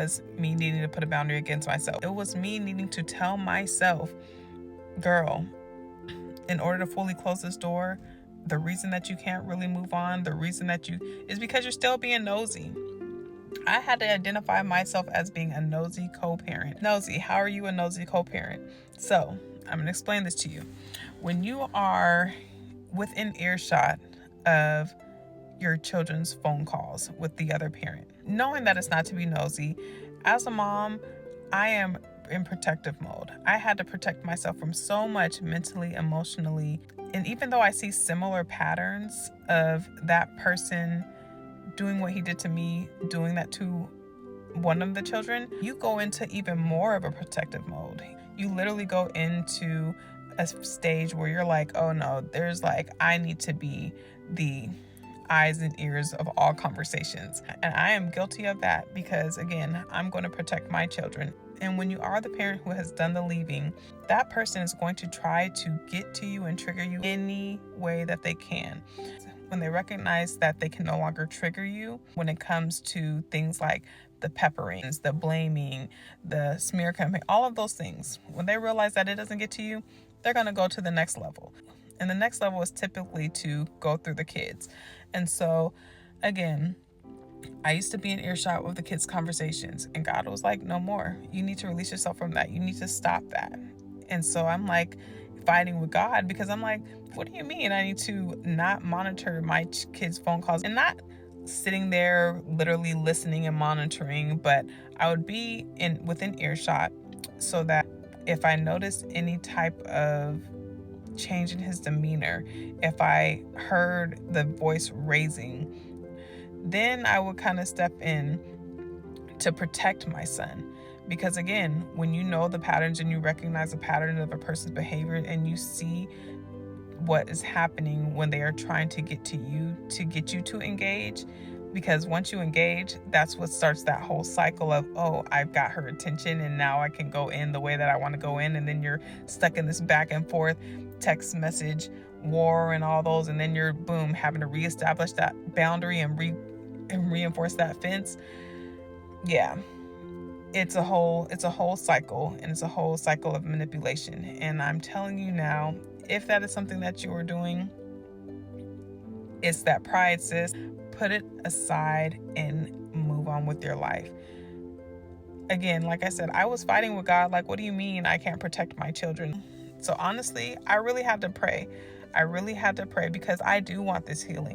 was me needing to put a boundary against myself. It was me needing to tell myself, girl, in order to fully close this door, the reason that you can't really move on, the reason that is because you're still being nosy. I had to identify myself as being a nosy co-parent. Nosy, how are you a nosy co-parent? So I'm going to explain this to you. When you are within earshot of your children's phone calls with the other parent, knowing that it's not to be nosy, as a mom, I am in protective mode. I had to protect myself from so much mentally, emotionally. And even though I see similar patterns of that person doing what he did to me, doing that to one of the children, you go into even more of a protective mode. You literally go into a stage where you're like, oh no, there's like, I need to be the eyes and ears of all conversations. And I am guilty of that because, again, I'm going to protect my children. And when you are the parent who has done the leaving, that person is going to try to get to you and trigger you any way that they can. When they recognize that they can no longer trigger you when it comes to things like the pepperings, the blaming, the smear campaign, all of those things, when they realize that it doesn't get to you, they're going to go to the next level. And the next level is typically to go through the kids. And so, again, I used to be in earshot with the kids' conversations, and God was like, no more. You need to release yourself from that. You need to stop that. And so I'm like fighting with God because I'm like, what do you mean I need to not monitor my kids' phone calls? And not sitting there literally listening and monitoring, but I would be within earshot so that if I noticed any type of change in his demeanor, if I heard the voice raising, then I would kind of step in to protect my son. Because again, when you know the patterns and you recognize the pattern of a person's behavior and you see what is happening when they are trying to get you to engage, because once you engage, that's what starts that whole cycle of, oh, I've got her attention and now I can go in the way that I want to go in. And then you're stuck in this back and forth text message war and all those. And then you're, boom, having to reestablish that boundary and reinforce that fence. Yeah, it's a whole cycle, and it's a whole cycle of manipulation. And I'm telling you now, if that is something that you are doing, it's that pride, sis. Put it aside and move on with your life. Again, like I said, I was fighting with God. Like, what do you mean I can't protect my children? So honestly, I really had to pray. Because I do want this healing.